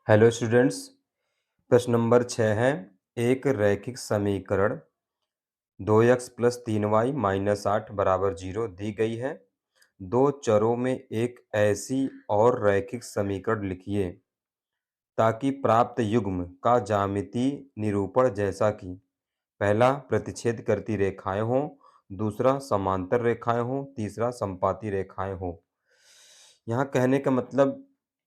Hello students. प्रश्न number 6 है। एक रैखिक समीकरण 2x प्लस 3y माइनस 8 बराबर 0 दी गई है। दो चरों में एक ऐसी और रैखिक समीकरण लिखिए ताकि प्राप्त युग्म का ज्यामितीय निरूपण जैसा कि पहला प्रतिच्छेद करती रेखाएं हों, दूसरा समांतर रेखाएं हों, तीसरा समपाती रेखाएं हों। यहाँ कहने का मतलब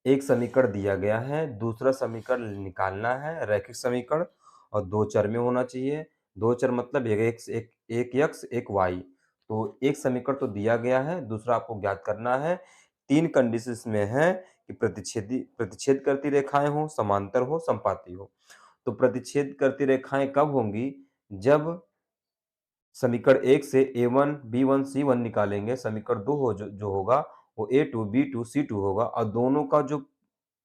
एक समीकरण दिया गया है, दूसरा समीकरण निकालना है, रैखिक समीकरण, और दो चर में होना चाहिए। दो चर मतलब एक x एक y। तो एक समीकरण तो दिया गया है, दूसरा आपको ज्ञात करना है। तीन कंडीशंस में है कि प्रतिच्छेद करती रेखाएं हो, समांतर हो, समपाती हो। तो प्रतिच्छेद करती रेखाएं कब होंगी? जब समीकरण 1 से a1 b1 c1 निकालेंगे, समीकरण 2 जो होगा वो a2 b2 c2 होगा, और दोनों का जो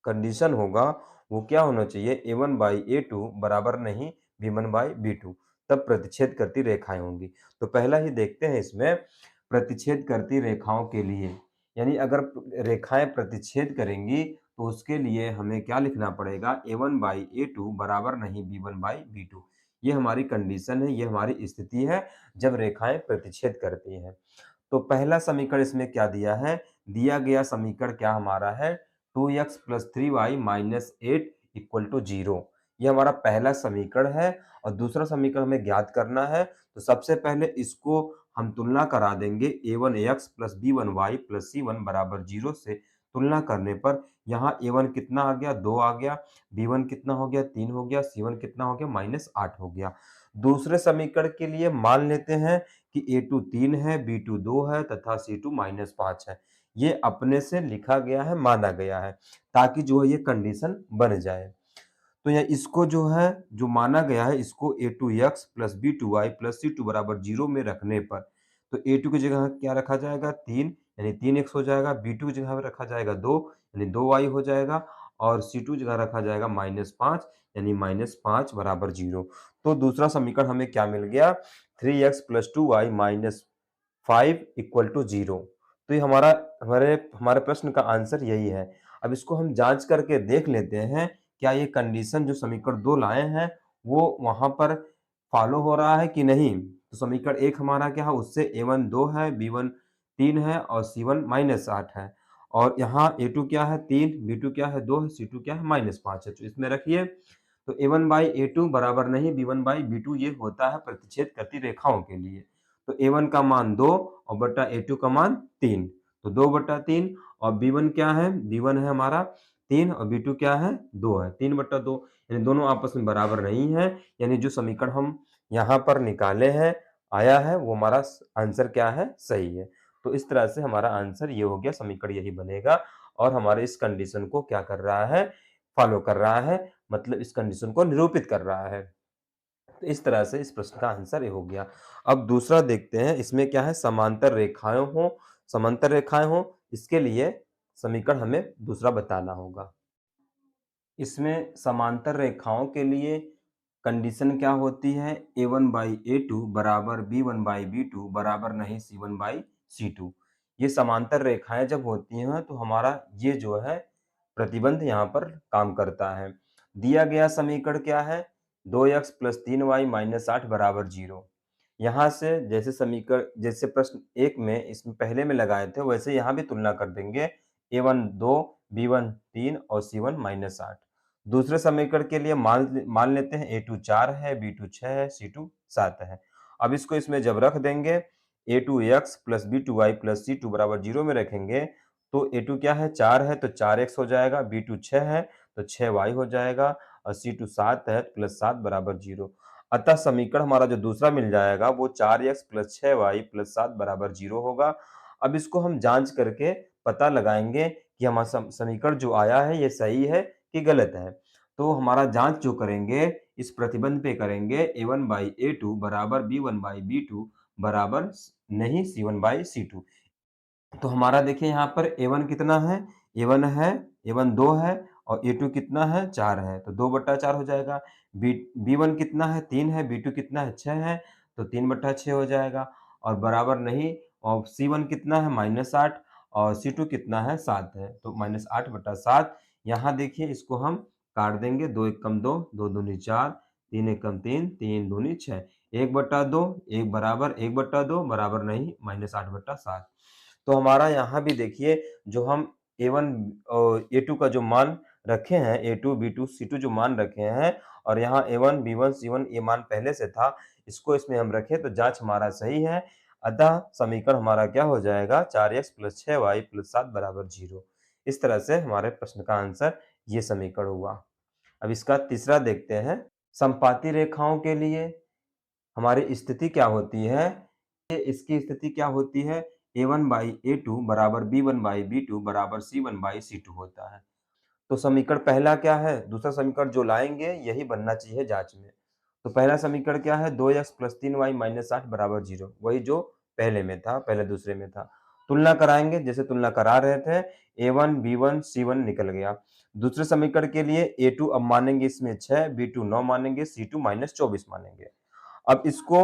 कंडीशन होगा वो क्या होना चाहिए? a1 बाई a2 बराबर नहीं b1 बाई b2। तब प्रतिच्छेद करती रेखाएं होंगी। तो पहला ही देखते हैं इसमें प्रतिच्छेद करती रेखाओं के लिए, यानी अगर रेखाएं प्रतिच्छेद करेंगी तो उसके लिए हमें क्या लिखना पड़ेगा? a1 बाई a2 बराबर नहीं b1 बाई b2। ये हमारी कंडीशन है, ये हमारी स्थिति है जब रेखाएं प्रतिच्छेद करती हैं। तो पहला समीकरण इसमें क्या दिया है? दिया गया समीकरण क्या हमारा है? 2x plus 3y minus 8 equal to 0। ये हमारा पहला समीकरण है, और दूसरा समीकरण हमें ज्ञात करना है। तो सबसे पहले इसको हम तुलना करा देंगे a1x plus b1y plus c1 बराबर 0 से। तुलना करने पर यहाँ a1 कितना आ गया? 2 आ गया। b1 कितना हो गया? 3 हो गया। c1 कितना हो गया? -8 हो गया। दूसरे समीकरण के लिए मान लेते हैं कि a2 3 है, b2 2 है तथा c2 -5 है। ये अपने से लिखा गया है, माना गया है, ताकि जो है ये कंडीशन बन जाए। तो यहाँ इसको जो है, जो माना गया है, इसको a2x plus b2y plus c2 बराबर 0 में रखने पर, तो a2 की जगह क्या रखा जाएगा? 3, यानी 3x हो जाएगा। b2 की जगह रखा जाएगा 2, यानी 2y हो जाएगा। और c2 जगह रखा जाएगा -5, यानी -5 बराबर 0। तो दूसरा समीकरण हमें क्या मिल गया? 3x plus 2y minus 5 equal to 0। तो ये हमारा हमारे हमारे प्रश्न का आंसर यही है। अब इसको हम जांच करके देख लेते हैं, क्या ये कंडीशन जो समीकरण 2 लाए हैं वो वहां पर फॉलो हो रहा है कि नहीं। तो समीकरण 1 हमारा क्या है? उससे a1 2 है, b1 3 है और c1 -8 है। और यहाँ a2 क्या है? 3, b2 क्या है? 2 है, c2 क्या है? -5 है। तो इसमें रखिए। तो a1 बाई a2 बराबर नहीं b1 बाई b2, ये होता है प्रतिच्छेद करती रेखाओं के लिए। तो a1 का मान 2 और बटा a2 का मान 3। तो 2/3। और b1 क्या है? b1 है हमारा 3 और b2 क्या है? 2 है। 3/2, यानी दोनों आपस में बराबर नहीं है। यानी जो समीकरण हम यहाँ पर निकाले हैं, आया है, वो हमारा आंसर क्या है? सही है। तो इस तरह से हमारा आंसर ये हो गया, समीकरण यही बनेगा। और हमारे इस कंडीशन को क्या कर रहा है? फॉलो कर रहा है, मतलब इस कंडीशन को निरूपित कर रहा है। तो इस तरह से इस प्रश्न का आंसर ये हो गया। अब दूसरा देखते हैं, इसमें क्या है? समांतर रेखाएं हो, इसके लिए समीकरण हमें दूसरा बताना होगा। इसमें समांतर रेखाओं के लिए कंडीशन क्या होती है? a1 बाई a2 बराबर b1 बाई b2 बराबर नहीं c1 बाई c2। ये समांतर रेखाएं जब होती हैं तो हमारा ये जो है प्रतिबंध यहाँ पर काम करता है। दिया गया समीकरण क्या है? 2x प्लस 3y माइनस 8 बराबर 0। यहाँ से जैसे प्रश्न 1 में इसमें पहले में लगाए थे, वैसे यहाँ भी तुलना कर देंगे। a1 2, b1 3 और c1 -8। दूसरे समीकरण के लिए मान लेते हैं a2 4 है, b2 6 है, c2 7 है। अब इसको इसमें जब रख देंगे, a2x plus b2y plus c2 बराबर 0 में रखेंगे, तो a2 क्या है? 4 है तो 4x हो जाएगा, b2 6 है तो 6y हो जाएगा, और c2 7 है तो प्लस 7 बराबर 0। अतः समीकरण हमारा जो दूसरा मिल जाएगा वो 4x प्लस 6y प्लस 7 बराबर 0 होगा। अब इसको हम जांच करके पता लगाएंगे कि हमारा समीकरण जो आया है ये सही है कि गलत है। तो हमारा जांच जो करेंगे, इस प्रतिबंध पे करेंगे, a1 बाई a2 बराबर b1 बाई b2 बराबर नहीं c1 बाई c2। तो हमारा देखिए यहाँ पर a1 कितना है? a1 है, a1 2 है, और a2 कितना है? 4 है, तो 2/4 हो जाएगा। b1 कितना है? 3 है, b2 कितना है? 6 है, तो 3/6 हो जाएगा। और बराबर नहीं, और c1 कितना है? -8, और c2 कितना है? 7 है, तो -8/7। यहाँ देखिए इसको हम काट देंगे, 2 एकम 2, 2 दूनी 4, 3 एकम 3, 3 दूनी 6, 1/2, 1 बराबर 1/2 बराबर नहीं -8/7। तो हमारा यहाँ भी देखिए जो हम A1 A2 का जो मान रखे हैं, A2, B2, C2 जो मान रखे हैं और यहाँ A1, B1, C1 ये मान पहले से था, इसको इसमें हम रखें तो जाँच हमारा सही है। अतः समीकरण हमारा क्या हो जाएगा 4x + 6y + 7 = 0। इस तरह से हमारे प्रश्न का आंसर ये समीकरण हुआ। अब इसका तीसरा देखते हैं। समपाती रेखाओं के लिए हमारी स्थिति क्या होती है? इसकी स्थिति क्या होती है? A1/A2 = B1/B2 = C1/C2 होता है। तो समीकरण पहला क्या है? दूसरा समीकरण जो लाएंगे यही बनना चाहिए जांच में। तो पहला समीकरण क्या है? 2x + 3y - 8 = 0, वही जो पहले में था, पहले दूसरे में था। तुलना कराएंगे, जैसे तुलना करा रहे थे, A1, B1, C1 निकल गया। दूसरे समीकरण के लिए A2 अब मानेंगे इसमें 6, B2 9 मानेंगे, C2 -24 मानेंगे। अब इसको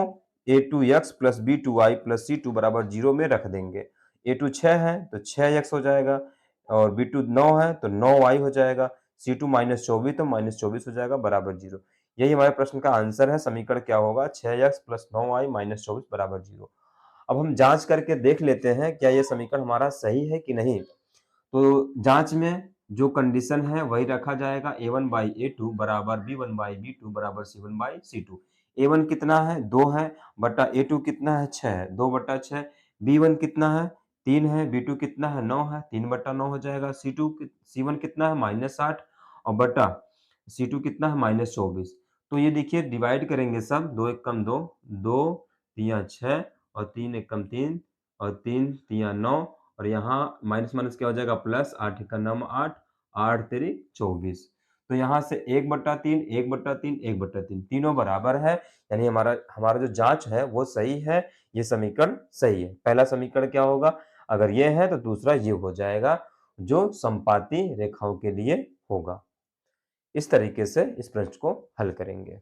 A2x + B2y + C2 = 0 में रख देंगे। A2 6 है तो 6x हो जाएगा और B2 9 है तो 9y हो जाएगा। C2 -24 तो -24 हो जाएगा बराबर 0। यही हमारे प्रश्न का आंसर है। समीकरण क्या होगा? 6x + 9y - 24 = 0। अब हम जांच करके देख लेते हैं क्या ये समीकरण हमारा सही है कि नहीं। तो जांच में जो कंडीशन है वही रखा जाएगा। A1/A2 = B1/B2 = C1/C2। A1 कितना है? 2 है बटा A2 कितना है? 6 है, 2/6। B1 कितना है? 3 है, B2 कितना है? 9 है, 3/9 हो जाएगा। C1 कितना है? -8 और बटा C2 कितना है? -24। तो ये देखिए डिवाइड करेंगे सब, 2 एकम 2, 2 तिया 6 और 3 एकम 3 और 3 तिया 9 और यहाँ माइनस क्या हो जाएगा? प्लस, 8 एकम 9 8, 8 तेरी 24। तो यहाँ से 1/3, 1/3, 1/3 तीनों बराबर है, यानी हमारा हमारा जो जांच है वो सही है, ये समीकरण सही है। पहला समीकरण क्या होगा? अगर ये है तो दूसरा ये हो जाएगा, जो समपाती रेखाओं के लिए होगा। इस तरीके से इस प्रश्न को हल करेंगे।